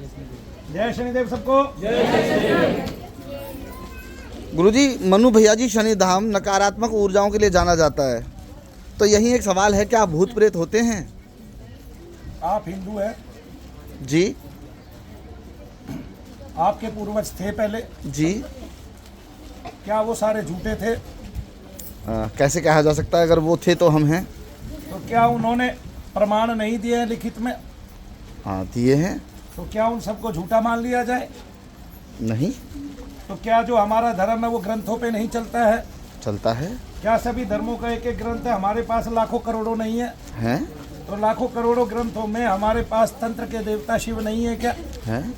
जय शनिदेव सबको। गुरुजी, मनु भैया जी शनि धाम नकारात्मक ऊर्जाओं के लिए जाना जाता है, तो यही एक सवाल है, क्या भूत प्रेत होते हैं? आप हिंदू हैं? जी। आपके पूर्वज थे पहले? जी। क्या वो सारे झूठे थे? कैसे कहा जा सकता है, अगर वो थे तो हम हैं। तो क्या उन्होंने प्रमाण नहीं दिए हैं लिखित में? हाँ, दिए हैं। तो क्या उन सबको झूठा मान लिया जाए? नहीं। तो क्या जो हमारा धर्म है वो ग्रंथों पे नहीं चलता है? चलता है। क्या सभी धर्मों का एक एक ग्रंथ है? हमारे पास लाखों करोड़ों नहीं है? हैं? तो लाखों करोड़ों ग्रंथों में हमारे पास तंत्र के देवता शिव नहीं है क्या? हैं?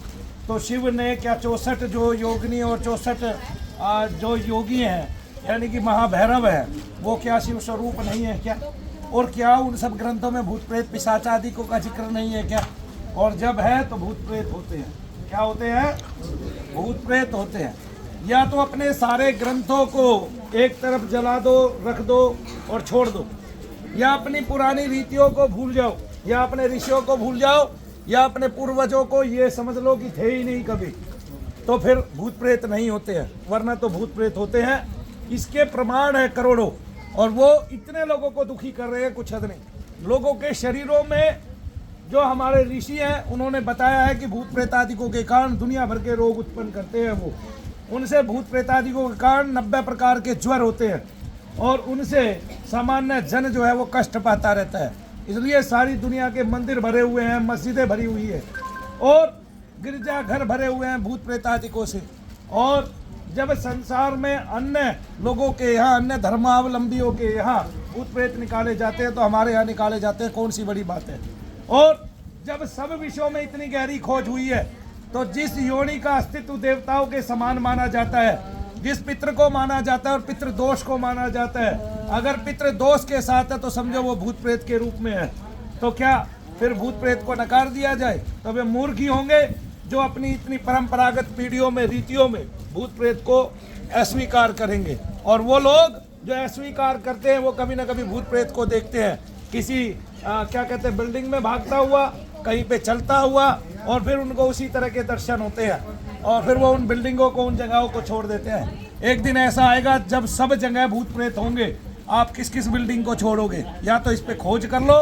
तो शिव ने क्या 64 जो योगिनी और 64 जो योगी हैं यानी कि महाभैरव है, वो क्या शिव स्वरूप नहीं है क्या? और क्या उन सब ग्रंथों में भूत प्रेत पिशाच आदि को का जिक्र नहीं है क्या? और जब है तो भूत प्रेत होते हैं। क्या होते हैं? भूत प्रेत होते हैं। या तो अपने सारे ग्रंथों को एक तरफ जला दो, रख दो और छोड़ दो, या अपनी पुरानी रीतियों को भूल जाओ, या अपने ऋषियों को भूल जाओ, या अपने पूर्वजों को ये समझ लो कि थे ही नहीं कभी, तो फिर भूत प्रेत नहीं होते हैं। वरना तो भूत प्रेत होते हैं। इसके प्रमाण है करोड़ों, और वो इतने लोगों को दुखी कर रहे हैं कुछ हद नहीं। लोगों के शरीरों में जो हमारे ऋषि हैं उन्होंने बताया है कि भूत प्रेतादिकों के कारण दुनिया भर के रोग उत्पन्न करते हैं। वो उनसे भूत प्रेतादिकों के कारण 90 प्रकार के ज्वर होते हैं, और उनसे सामान्य जन जो है वो कष्ट पाता रहता है। इसलिए सारी दुनिया के मंदिर भरे हुए हैं, मस्जिदें भरी हुई है, और गिरजाघर भरे हुए हैं भूत प्रेतादिकों से। और जब संसार में अन्य लोगों के यहाँ, अन्य धर्मावलंबियों के यहाँ भूत प्रेत निकाले जाते हैं, तो हमारे यहाँ निकाले जाते हैं। कौन सी बड़ी बात है? और जब सब विषयों में इतनी गहरी खोज हुई है, तो जिस योनि का अस्तित्व देवताओं के समान माना जाता है, जिस पितृ को माना जाता है और पितृ दोष को माना जाता है, अगर पितृ दोष के साथ है तो समझो वो भूत प्रेत के रूप में है। तो क्या फिर भूत प्रेत को नकार दिया जाए? तो वे मूर्ख ही होंगे जो अपनी इतनी परंपरागत पीढ़ियों में, रीतियों में भूत प्रेत को अस्वीकार करेंगे। और वो लोग जो अस्वीकार करते हैं वो कभी ना कभी भूत प्रेत को देखते हैं, किसी क्या कहते हैं, बिल्डिंग में भागता हुआ, कहीं पे चलता हुआ, और फिर उनको उसी तरह के दर्शन होते हैं, और फिर वो उन बिल्डिंगों को, उन जगहों को छोड़ देते हैं। एक दिन ऐसा आएगा जब सब जगह भूत प्रेत होंगे, आप किस किस बिल्डिंग को छोड़ोगे? या तो इस पे खोज कर लो,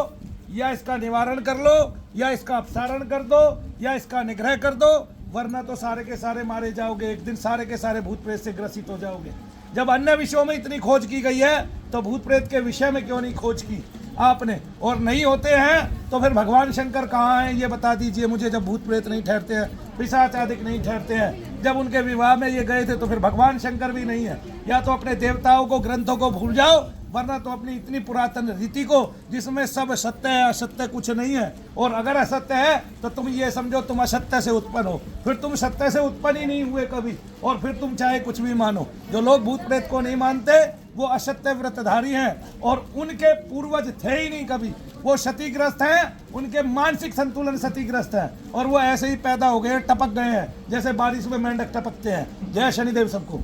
या इसका निवारण कर लो, या इसका अपसारण कर दो, या इसका निग्रह कर दो, वरना तो सारे के सारे मारे जाओगे। एक दिन सारे के सारे भूत प्रेत से ग्रसित हो जाओगे। जब अन्य विषयों में इतनी खोज की गई है, तो भूत प्रेत के विषय में क्यों नहीं खोज की आपने? और नहीं होते हैं तो फिर भगवान शंकर कहाँ हैं ये बता दीजिए मुझे। जब भूत प्रेत नहीं ठहरते हैं, पिशाच आदि नहीं ठहरते हैं, जब उनके विवाह में ये गए थे तो फिर भगवान शंकर भी नहीं है। या तो अपने देवताओं को, ग्रंथों को भूल जाओ, वरना तो अपनी इतनी पुरातन रीति को, जिसमें सब सत्य है, असत्य कुछ नहीं है। और अगर असत्य है तो तुम ये समझो तुम असत्य से उत्पन्न हो, फिर तुम सत्य से उत्पन्न ही नहीं हुए कभी, और फिर तुम चाहे कुछ भी मानो। जो लोग भूत प्रेत को नहीं मानते वो असत्य व्रतधारी हैं, और उनके पूर्वज थे ही नहीं कभी। वो क्षतिग्रस्त हैं, उनके मानसिक संतुलन क्षतिग्रस्त है, और वो ऐसे ही पैदा हो गए, टपक गए हैं, जैसे बारिश में मेंढक टपकते हैं। जय शनिदेव सबको।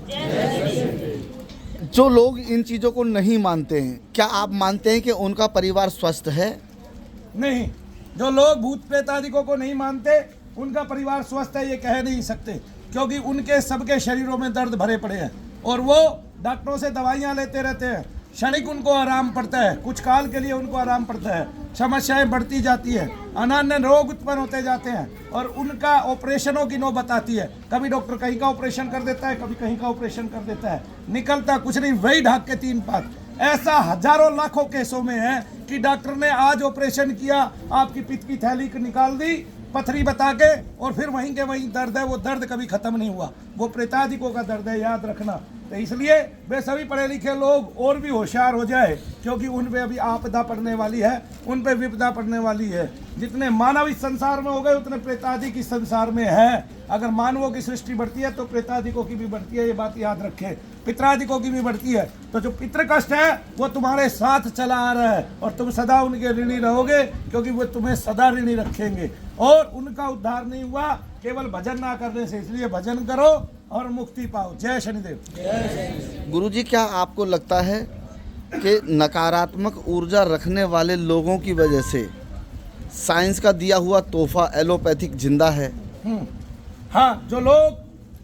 जो लोग इन चीज़ों को नहीं मानते हैं, क्या आप मानते हैं कि उनका परिवार स्वस्थ है? नहीं, जो लोग भूत प्रेत आदिकों को नहीं मानते उनका परिवार स्वस्थ है ये कह नहीं सकते, क्योंकि उनके सबके शरीरों में दर्द भरे पड़े हैं, और वो डॉक्टरों से दवाइयाँ लेते रहते हैं। क्षणिक उनको आराम पड़ता है, कुछ काल के लिए उनको आराम पड़ता है, समस्याएं बढ़ती जाती है, अनन्य रोग उत्पन्न होते जाते हैं, और उनका ऑपरेशनों की नौबत आती है। कभी डॉक्टर कहीं का ऑपरेशन कर देता है, कभी कहीं का ऑपरेशन कर देता है, निकलता कुछ नहीं, वही ढाक के 3 पात। ऐसा हजारों लाखों केसों में है कि डॉक्टर ने आज ऑपरेशन किया, आपकी पित्त की थैली निकाल दी पथरी बता के, और फिर वहीं के वहीं दर्द है, वो दर्द कभी खत्म नहीं हुआ। वो प्रेतादिकों का दर्द है, याद रखना। तो इसलिए वे सभी पढ़े लिखे लोग और भी होशियार हो जाए, क्योंकि उन पे अभी आपदा पड़ने वाली है, उन पे विपदा पड़ने वाली है। जितने मानव इस संसार में हो गए उतने प्रेतादिक इस संसार में है। अगर मानवों की सृष्टि बढ़ती है तो प्रेतादिकों की भी बढ़ती है, ये बात याद रखें। पितरादिकों की भी बढ़ती है। तो जो पितृ कष्ट है वो तुम्हारे साथ चला आ रहा है, और तुम सदा उनके ऋणी रहोगे, क्योंकि वो तुम्हें सदा ऋणी रखेंगे। और उनका उद्धार नहीं हुआ केवल भजन ना करने से, इसलिए भजन करो और मुक्ति पाओ। जय शनिदेव। गुरुजी, क्या आपको लगता है कि नकारात्मक ऊर्जा रखने वाले लोगों की वजह से साइंस का दिया हुआ तोहफा एलोपैथिक जिंदा है? हाँ, जो लोग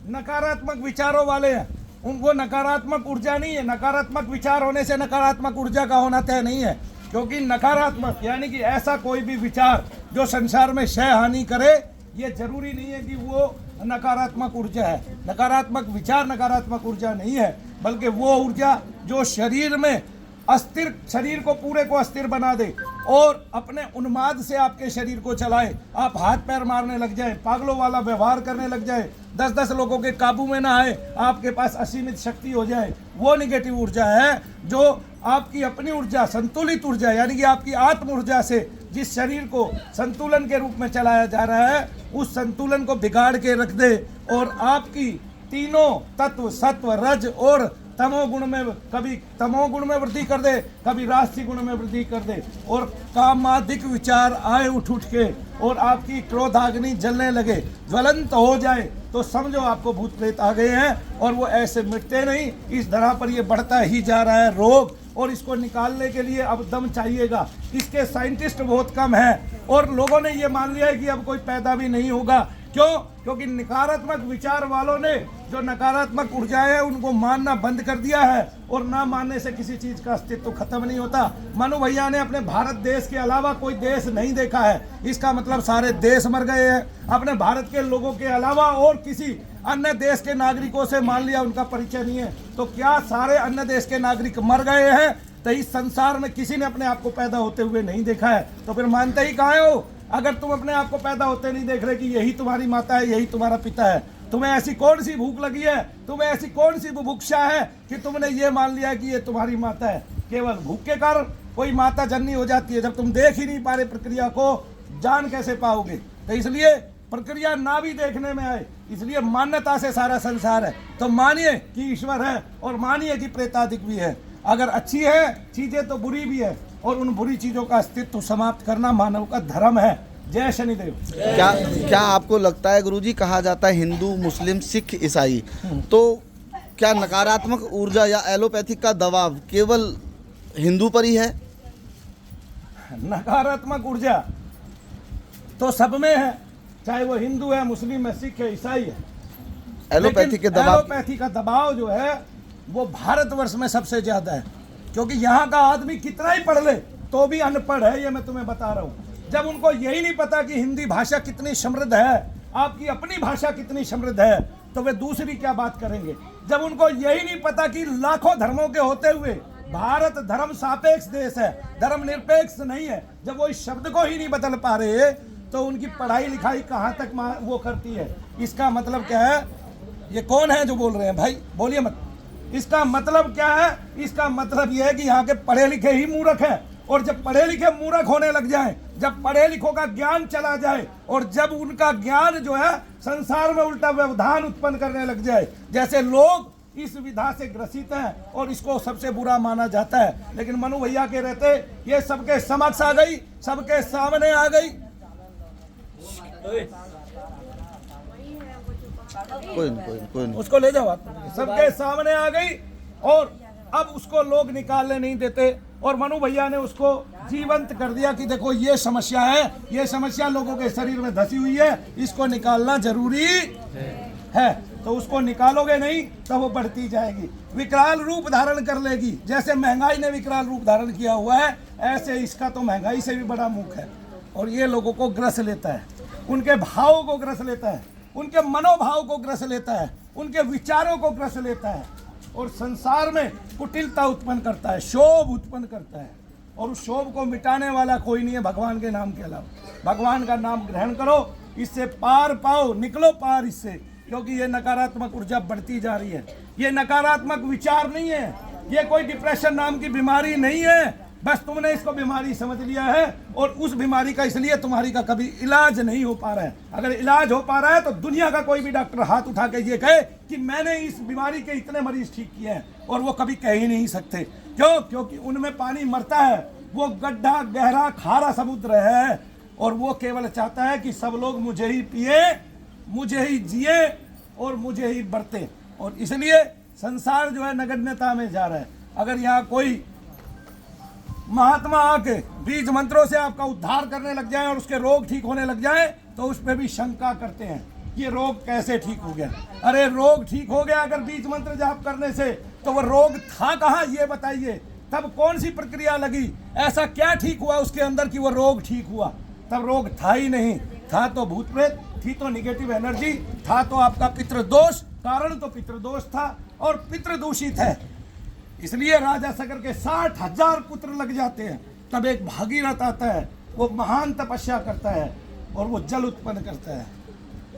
नकारात्मक विचारों वाले हैं उनको नकारात्मक ऊर्जा नहीं है। नकारात्मक विचार होने से नकारात्मक ऊर्जा का होना तय नहीं है, क्योंकि नकारात्मक यानी कि ऐसा कोई भी विचार जो संसार में क्षय हानि करे, ये जरूरी नहीं है कि वो नकारात्मक ऊर्जा है। नकारात्मक विचार नकारात्मक ऊर्जा नहीं है, बल्कि वो ऊर्जा जो शरीर में अस्थिर, शरीर को पूरे को अस्थिर बना दे और अपने उन्माद से आपके शरीर को चलाए। आप हाथ पैर मारने लग जाए, पागलों वाला व्यवहार करने लग जाए, 10-10 लोगों के काबू में ना आए, आपके पास असीमित शक्ति हो जाए, वो निगेटिव ऊर्जा है। जो आपकी अपनी ऊर्जा, संतुलित ऊर्जा यानी कि आपकी आत्म ऊर्जा से जिस शरीर को संतुलन के रूप में चलाया जा रहा है, उस संतुलन को बिगाड़ के रख दे और आपकी तीनों तत्व सत्व रज और तमोगुण में, कभी तमोगुण में वृद्धि कर दे, कभी राजसी गुण में वृद्धि कर दे और कामादिक विचार आए उठ के और आपकी क्रोधाग्नि जलने लगे, ज्वलंत हो जाए, तो समझो आपको भूत प्रेत आ गए हैं। और वो ऐसे मिटते नहीं, इस तरह पर ये बढ़ता ही जा रहा है रोग, और इसको निकालने के लिए अब दम चाहिएगा। इसके साइंटिस्ट बहुत कम हैं और लोगों ने ये मान लिया है कि अब कोई पैदा भी नहीं होगा। क्यों? क्योंकि नकारात्मक विचार वालों ने जो नकारात्मक ऊर्जाएं है उनको मानना बंद कर दिया है, और ना मानने से किसी चीज का अस्तित्व खत्म नहीं होता। मनु भैया ने अपने भारत देश के अलावा कोई देश नहीं देखा है, इसका मतलब सारे देश मर गए हैं। अपने भारत के लोगों के अलावा और किसी अन्य देश के नागरिकों से मान लिया उनका परिचय नहीं है, तो क्या सारे अन्य देश के नागरिक मर गए हैं? तो इस संसार में किसी ने अपने आप को पैदा होते हुए नहीं देखा है, तो फिर मानते ही कहाँ हो? अगर तुम अपने आप को पैदा होते नहीं देख रहे कि यही तुम्हारी माता है, यही तुम्हारा पिता है, तुम्हें ऐसी कौन सी भूख लगी है, तुम्हें ऐसी कौन सी बुभुक्षा है कि तुमने ये मान लिया कि ये तुम्हारी माता है? केवल भूख के कारण कोई माता जननी हो जाती है। जब तुम देख ही नहीं पा रहे प्रक्रिया को, जान कैसे पाओगे? तो इसलिए प्रक्रिया ना भी देखने में आए, इसलिए मान्यता से सारा संसार है। तो मानिए कि ईश्वर है और मानिए कि प्रेतादिक भी है। अगर अच्छी है चीजें तो बुरी भी है, और उन बुरी चीजों का अस्तित्व समाप्त करना मानव का धर्म है। जय शनिदेव। क्या आपको लगता है गुरुजी, कहा जाता है हिंदू मुस्लिम सिख ईसाई, तो क्या नकारात्मक ऊर्जा या एलोपैथिक का दबाव केवल हिंदू पर ही है? नकारात्मक ऊर्जा तो सब में है, चाहे वो हिंदू है, मुस्लिम है, सिख है, ईसाई है। एलोपैथी के दबाव, एलोपैथी का दबाव जो है वो भारतवर्ष में सबसे ज्यादा है, क्योंकि यहाँ का आदमी कितना ही पढ़ ले तो भी अनपढ़ है, ये मैं तुम्हें बता रहा हूँ। जब उनको यही नहीं पता कि हिंदी भाषा कितनी समृद्ध है, आपकी अपनी भाषा कितनी समृद्ध है, तो वे दूसरी क्या बात करेंगे? जब उनको यही नहीं पता कि लाखों धर्मों के होते हुए भारत धर्म सापेक्ष देश है, धर्म निरपेक्ष नहीं है, जब वो इस शब्द को ही नहीं बदल पा रहे, तो उनकी पढ़ाई लिखाई कहाँ तक वो करती है? इसका मतलब क्या है? ये कौन है जो बोल रहे हैं भाई? बोलिए मत। इसका मतलब क्या है? इसका मतलब यह है कि यहाँ के पढ़े लिखे ही मूर्ख हैं, और जब पढ़े लिखे मूर्ख होने लग जाए, जब पढ़े लिखों का ज्ञान चला जाए, और जब उनका ज्ञान जो है संसार में उल्टा व्यवधान उत्पन्न करने लग जाए, जैसे लोग इस विधा से ग्रसित हैं और इसको सबसे बुरा माना जाता है, लेकिन मनु भैया के रहते ये सबके समक्ष आ गई, सबके सामने आ गई। कोई नहीं। उसको ले जाओ, सबके सामने आ गई, और अब उसको लोग निकालने नहीं देते, और मनु भैया ने उसको जीवंत कर दिया कि देखो ये समस्या है, ये समस्या लोगों के शरीर में धसी हुई है, इसको निकालना जरूरी है। तो उसको निकालोगे नहीं तो वो बढ़ती जाएगी, विकराल रूप धारण कर लेगी। जैसे महंगाई ने विकराल रूप धारण किया हुआ है, ऐसे इसका तो महंगाई से भी बड़ा मुख है, और ये लोगों को ग्रस लेता है, उनके भावों को ग्रस लेता है, उनके मनोभाव को ग्रस लेता है, उनके विचारों को ग्रस लेता है, और संसार में कुटिलता उत्पन्न करता है, शोभ उत्पन्न करता है। और उस शोभ को मिटाने वाला कोई नहीं है भगवान के नाम के अलावा। भगवान का नाम ग्रहण करो, इससे पार पाओ, निकलो पार इससे, क्योंकि ये नकारात्मक ऊर्जा बढ़ती जा रही है। ये नकारात्मक विचार नहीं है, ये कोई डिप्रेशन नाम की बीमारी नहीं है, बस तुमने इसको बीमारी समझ लिया है, और उस बीमारी का इसलिए तुम्हारी का कभी इलाज नहीं हो पा रहा है। अगर इलाज हो पा रहा है तो दुनिया का कोई भी डॉक्टर हाथ उठा के ये कहे कि मैंने इस बीमारी के इतने मरीज ठीक किए हैं, और वो कभी कह ही नहीं सकते। क्यों? क्योंकि उनमें पानी मरता है, वो गड्ढा गहरा खारा समुद्र है, और वो केवल चाहता है कि सब लोग मुझे ही पिए, मुझे ही जिए और मुझे ही बरते। और इसलिए संसार जो है नगण्यता में जा रहा है। अगर यहाँ कोई महात्मा आके बीज मंत्रों से आपका उद्धार करने लग जाए और उसके रोग ठीक होने लग जाए, तो उस पर भी शंका करते हैं ये रोग कैसे ठीक हो गया। अरे रोग ठीक हो गया अगर बीज मंत्र जाप करने से, तो वो रोग था कहाँ ये बताइए। तब कौन सी प्रक्रिया लगी, ऐसा क्या ठीक हुआ उसके अंदर कि वो रोग ठीक हुआ। तब रोग था ही नहीं, था तो भूत प्रेत, थी तो निगेटिव एनर्जी, था तो आपका पितृदोष, कारण तो पितृदोष था और पितृ दूषित है। इसलिए राजा सगर के 60,000 पुत्र लग जाते हैं। तब एक भागीरथ आता है, वो महान तपस्या करता है और वो जल उत्पन्न करता है।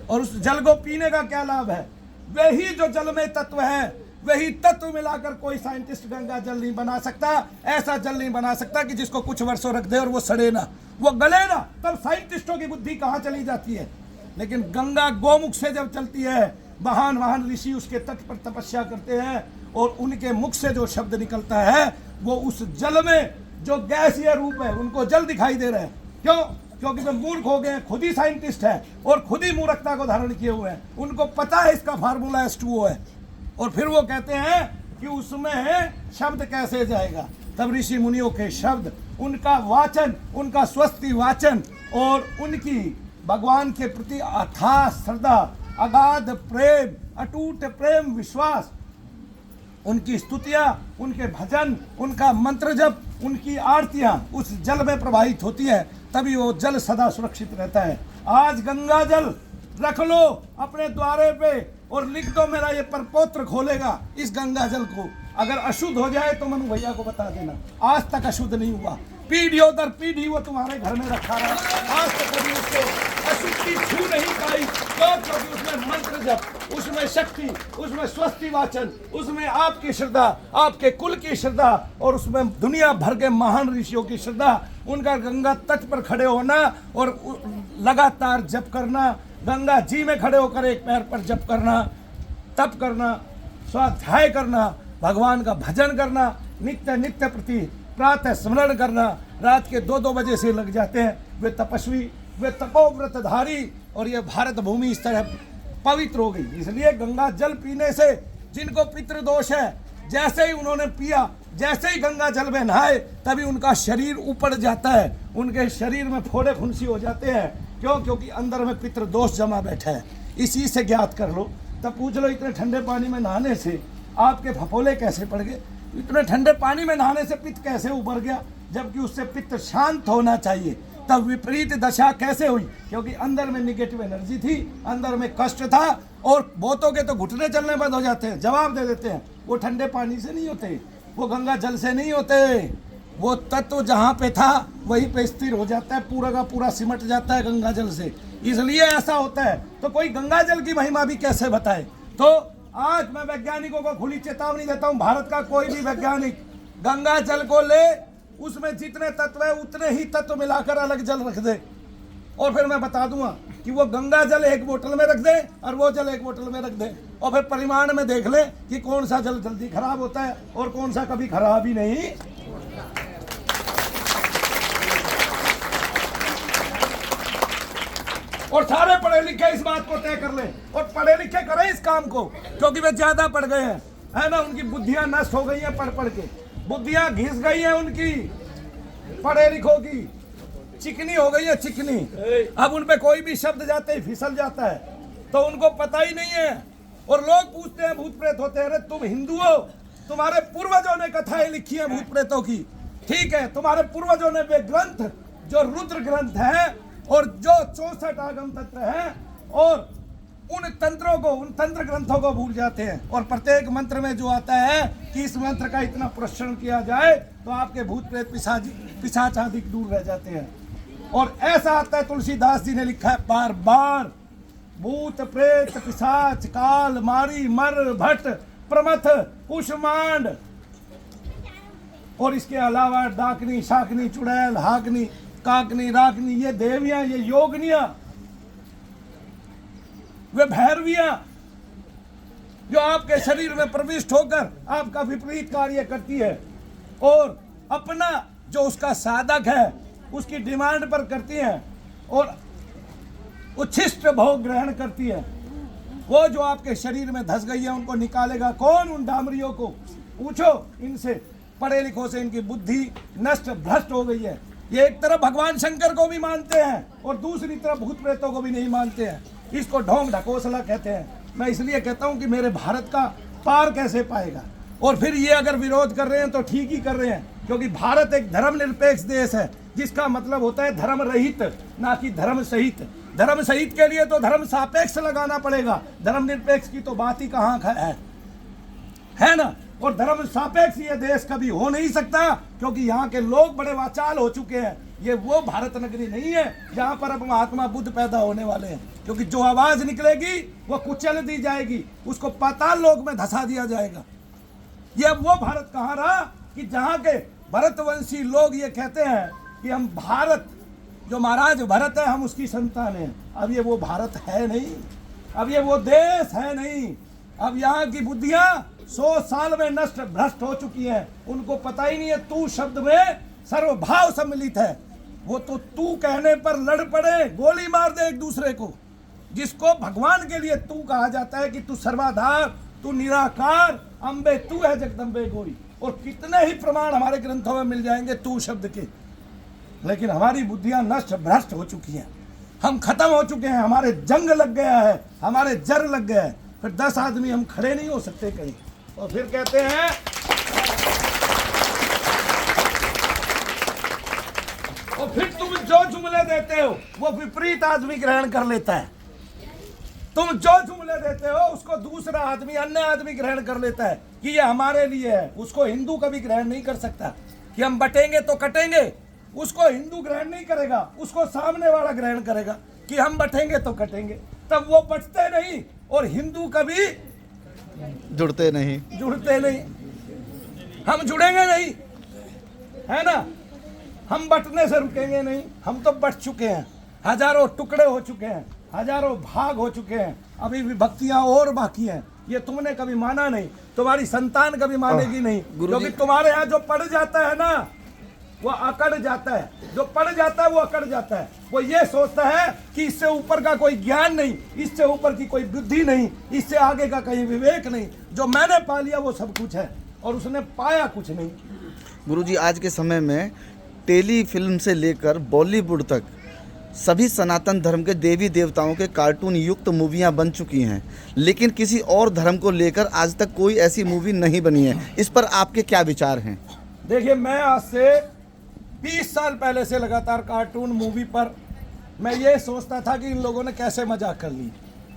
और उस जल को पीने का क्या लाभ है, वही जो जल में तत्व है, वही तत्व मिलाकर कोई साइंटिस्ट गंगा जल नहीं बना सकता। ऐसा जल नहीं बना सकता कि जिसको कुछ वर्षों रख दे और वो सड़े ना, वो गले ना। तब साइंटिस्टों की बुद्धि कहाँ चली जाती है। लेकिन गंगा गोमुख से जब चलती है, महान महान ऋषि उसके तट पर तपस्या करते हैं और उनके मुख से जो शब्द निकलता है वो उस जल में जो गैसीय रूप है उनको जल दिखाई दे रहे हैं। क्यों? क्योंकि वे मूर्ख हो गए, खुद ही साइंटिस्ट है और खुद ही मूर्खता को धारण किए हुए हैं। उनको पता है इसका फार्मूला H2O है और फिर वो कहते हैं कि उसमें शब्द कैसे जाएगा। तब ऋषि मुनियों के शब्द, उनका वाचन, उनका स्वस्ति वाचन और उनकी भगवान के प्रति अथाह श्रद्धा, अगाध प्रेम, अटूट प्रेम विश्वास, उनकी स्तुतियां, उनके भजन, उनका मंत्र जप, उनकी आरतियां उस जल में प्रवाहित होती है, तभी वो जल सदा सुरक्षित रहता है। आज गंगा जल रख लो अपने द्वारे पे और लिख दो मेरा ये परपोत्र खोलेगा इस गंगा जल को। अगर अशुद्ध हो जाए तो मनु भैया को बता देना, आज तक अशुद्ध नहीं हुआ। पीढ़ियों दर पीढ़ी वो तुम्हारे घर में रखा रहा, आज तक कभी उसको अशुद्धि छू नहीं पाई। क्योंकि उसमें मंत्र जप, उसमें शक्ति, उसमें स्वस्ति वाचन, उसमें आपकी श्रद्धा, आपके कुल की श्रद्धा और उसमें दुनिया भर के महान ऋषियों की श्रद्धा। उनका गंगा तट पर खड़े होना और लगातार जप करना, गंगा जी में खड़े होकर एक पैर पर जप करना, तप करना, स्वाध्याय करना, भगवान का भजन करना, नित्य नित्य प्रति प्रातः स्मरण करना। रात के 2-2 बजे से लग जाते हैं वे तपस्वी, वे तपोव्रतधारी। और ये भारत भूमि इस तरह पवित्र हो गई। इसलिए गंगा जल पीने से जिनको पितृदोष है, जैसे ही उन्होंने पिया, जैसे ही गंगा जल में नहाए, तभी उनका शरीर ऊपर जाता है, उनके शरीर में फोड़े फुंसी हो जाते हैं। क्यों? क्योंकि अंदर में पितृदोष जमा बैठा है। इसी से ज्ञात कर लो। तब पूछ लो इतने ठंडे पानी में नहाने से आपके फफोले कैसे पड़ गए, इतने ठंडे पानी में नहाने से पित्त कैसे उभर गया, जबकि उससे पित्त शांत होना चाहिए। तब विपरीत दशा कैसे हुई? क्योंकि अंदर में निगेटिव एनर्जी थी, अंदर में कष्ट था और बहुतों के तो घुटने चलने बंद हो जाते हैं। जवाब दे देते हैं वो ठंडे पानी से नहीं होते, वो गंगा जल से नहीं होते, वो तत्व जहाँ पे था वहीं पे स्थिर हो जाता है, पूरा का पूरा सिमट जाता है गंगा जल से। इसलिए ऐसा होता है। तो कोई गंगा जल की महिमा भी कैसे बताए। तो आज मैं वैज्ञानिकों को खुली चेतावनी देता हूं, भारत का कोई भी वैज्ञानिक गंगा जल को ले, उसमें जितने तत्व है उतने ही तत्व मिलाकर अलग जल रख दे और फिर मैं बता दूंगा कि वो गंगा जल एक बोतल में रख दे और वो जल एक बोतल में रख दे और फिर परिमाण में देख ले कि कौन सा जल जल्दी खराब होता है और कौन सा कभी खराब ही नहीं। और सारे पढ़े लिखे इस बात को तय कर ले और पढ़े लिखे करें इस काम को, क्योंकि वे ज्यादा पढ़ गए हैं, है ना। उनकी बुद्धियां नष्ट हो गई हैं, पढ़ पढ़ के बुद्धियां घिस गई हैं उनकी, पढ़े लिखों की चिकनी हो गई है, चिकनी। अब उन पे कोई भी शब्द जाते ही फिसल जाता है, तो उनको पता ही नहीं है। और लोग पूछते हैं भूत प्रेत होते हैं, अरे तुम हिंदू हो, तुम्हारे पूर्वजों ने कथाएं लिखी हैं भूत प्रेतों की, ठीक है। तुम्हारे पूर्वजों ने वे ग्रंथ जो रुद्र ग्रंथ है और जो 64 आगम तंत्र हैं और उन तंत्रों को, उन तंत्र ग्रंथों को भूल जाते हैं। और प्रत्येक मंत्र में जो आता है कि इस मंत्र का इतना प्रश्न किया जाए तो आपके भूत प्रेत पिशाच आदि दूर रह जाते हैं। और ऐसा आता है, तुलसीदास जी ने लिखा है बार बार, भूत प्रेत पिशाच काल मारी मर भट प्रमथ कुष्मांड, और इसके अलावा डाकनी शाकनी चुड़ैल हाकनी काकनी राकनी, ये देवियां, ये योगनियां, वे भैरवियां जो आपके शरीर में प्रविष्ट होकर आपका विपरीत कार्य करती है और अपना जो उसका साधक है उसकी डिमांड पर करती है और उच्छिष्ट भोग ग्रहण करती है। वो जो आपके शरीर में धस गई है उनको निकालेगा कौन? उन डामरियों को पूछो इनसे, पढ़े लिखों से इनकी बुद्धि नष्ट भ्रष्ट हो गई है। ये एक तरफ भगवान शंकर को भी मानते हैं और दूसरी तरफ भूत प्रेतों को भी नहीं मानते हैं। इसको ढोंग ढकोसला कहते हैं। मैं इसलिए कहता हूँ कि मेरे भारत का पार कैसे पाएगा। और फिर ये अगर विरोध कर रहे हैं तो ठीक ही कर रहे हैं, क्योंकि भारत एक धर्मनिरपेक्ष देश है, जिसका मतलब होता है धर्म रहित, ना कि धर्म सहित। धर्म सहित के लिए तो धर्म सापेक्ष लगाना पड़ेगा, धर्म निरपेक्ष की तो बात ही कहाँ है ना। और धर्म सापेक्ष ये देश कभी हो नहीं सकता, क्योंकि यहाँ के लोग बड़े वाचाल हो चुके हैं। ये वो भारत नगरी नहीं है जहाँ पर अब महात्मा बुद्ध पैदा होने वाले हैं, क्योंकि जो आवाज निकलेगी वो कुचल दी जाएगी, उसको पाताल लोक में धंसा दिया जाएगा। ये वो भारत कहाँ रहा कि जहाँ के भरतवंशी लोग ये कहते हैं कि हम भारत, जो महाराज भरत है हम उसकी संतान हैं। अब ये वो भारत है नहीं, अब ये वो देश है नहीं। अब यहाँ की बुद्धियां 100 साल में नष्ट भ्रष्ट हो चुकी हैं। उनको पता ही नहीं है तू शब्द में सर्वभाव सम्मिलित है। वो तो तू कहने पर लड़ पड़े, गोली मार दे एक दूसरे को। जिसको भगवान के लिए तू कहा जाता है कि तू सर्वाधार, तू निराकार, अम्बे तू है जगदम्बे गोरी। और कितने ही प्रमाण हमारे ग्रंथों में मिल जाएंगे तू शब्द के। लेकिन हमारी बुद्धियां नष्ट भ्रष्ट हो चुकी हैं, हम खत्म हो चुके हैं, हमारे जंग लग गया है, हमारे जर लग गया है। फिर 10 आदमी हम खड़े नहीं हो सकते कहीं। और फिर कहते हैं और फिर तुम जो जुमले देते हो वो विपरीत आदमी ग्रहण कर लेता है। तुम जो जुमले देते हो उसको दूसरा आदमी, अन्य आदमी ग्रहण कर लेता है कि ये हमारे लिए है। उसको हिंदू कभी ग्रहण नहीं कर सकता कि हम बटेंगे तो कटेंगे। उसको हिंदू ग्रहण नहीं करेगा, उसको सामने वाला ग्रहण करेगा कि हम बटेंगे तो कटेंगे। तब वो बटते नहीं और हिंदू कभी जुड़ते नहीं, हम जुड़ेंगे नहीं, है ना। हम बटने से रुकेंगे नहीं, हम तो बट चुके हैं, हजारों टुकड़े हो चुके हैं, हजारों भाग हो चुके हैं। अभी विभक्तियां और बाकी हैं। ये तुमने कभी माना नहीं, तुम्हारी संतान कभी मानेगी नहीं, क्योंकि तुम्हारे यहाँ जो पड़ जाता है ना वो अकड़ जाता है। जो पड़ जाता है वो अकड़ जाता है। वो ये सोचता है कि इससे ऊपर का कोई ज्ञान नहीं, इससे ऊपर की कोई बुद्धि नहीं, इससे आगे का कहीं विवेक नहीं। जो मैंने पा लिया वो सब कुछ है और उसने पाया कुछ नहीं। गुरुजी, आज के समय में टेली फिल्म से लेकर बॉलीवुड तक सभी सनातन धर्म के देवी देवताओं के कार्टून युक्त मूवियां बन चुकी हैं, लेकिन किसी और धर्म को लेकर आज तक कोई ऐसी मूवी नहीं बनी है। इस पर आपके क्या विचार हैं? देखिए, मैं आज से 20 साल पहले से लगातार कार्टून मूवी पर मैं ये सोचता था कि इन लोगों ने कैसे मजाक कर ली।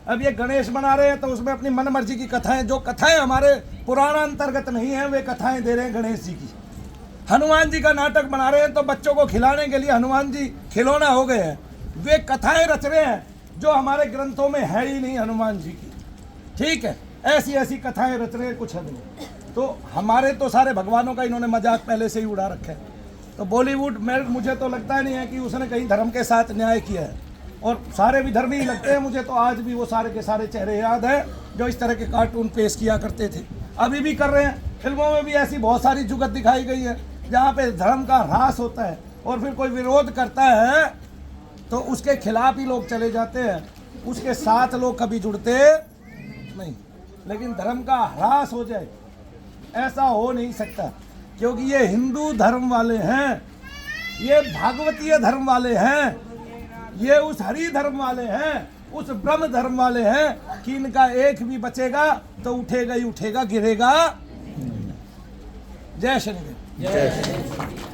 अब ये गणेश बना रहे हैं तो उसमें अपनी मनमर्जी की कथाएं, जो कथाएं हमारे पुराण अंतर्गत नहीं है, वे कथाएं दे रहे हैं गणेश जी की। हनुमान जी का नाटक बना रहे हैं तो बच्चों को खिलाने के लिए हनुमान जी खिलौना हो गए हैं। वे कथाएं रच रहे हैं जो हमारे ग्रंथों में है ही नहीं हनुमान जी की। ठीक है, ऐसी ऐसी कथाएं रच रहे हैं, कुछ हद नहीं। तो हमारे तो सारे भगवानों का इन्होंने मजाक पहले से ही उड़ा रखा है। तो बॉलीवुड में मुझे तो लगता नहीं है कि उसने कहीं धर्म के साथ न्याय किया है। और सारे भी धर्मी ही लगते हैं मुझे तो। आज भी वो सारे के सारे चेहरे याद है जो इस तरह के कार्टून पेश किया करते थे, अभी भी कर रहे हैं। फिल्मों में भी ऐसी बहुत सारी जुगत दिखाई गई है जहाँ पे धर्म का ह्रास होता है और फिर कोई विरोध करता है तो उसके खिलाफ ही लोग चले जाते हैं, उसके साथ लोग कभी जुड़ते नहीं। लेकिन धर्म का ह्रास हो जाए ऐसा हो नहीं सकता, क्योंकि ये हिंदू धर्म वाले हैं, ये भागवतीय धर्म वाले हैं, ये उस हरि धर्म वाले हैं, उस ब्रह्म धर्म वाले हैं कि इनका एक भी बचेगा तो उठेगा ही उठेगा, गिरेगा। जय श्री कृष्ण।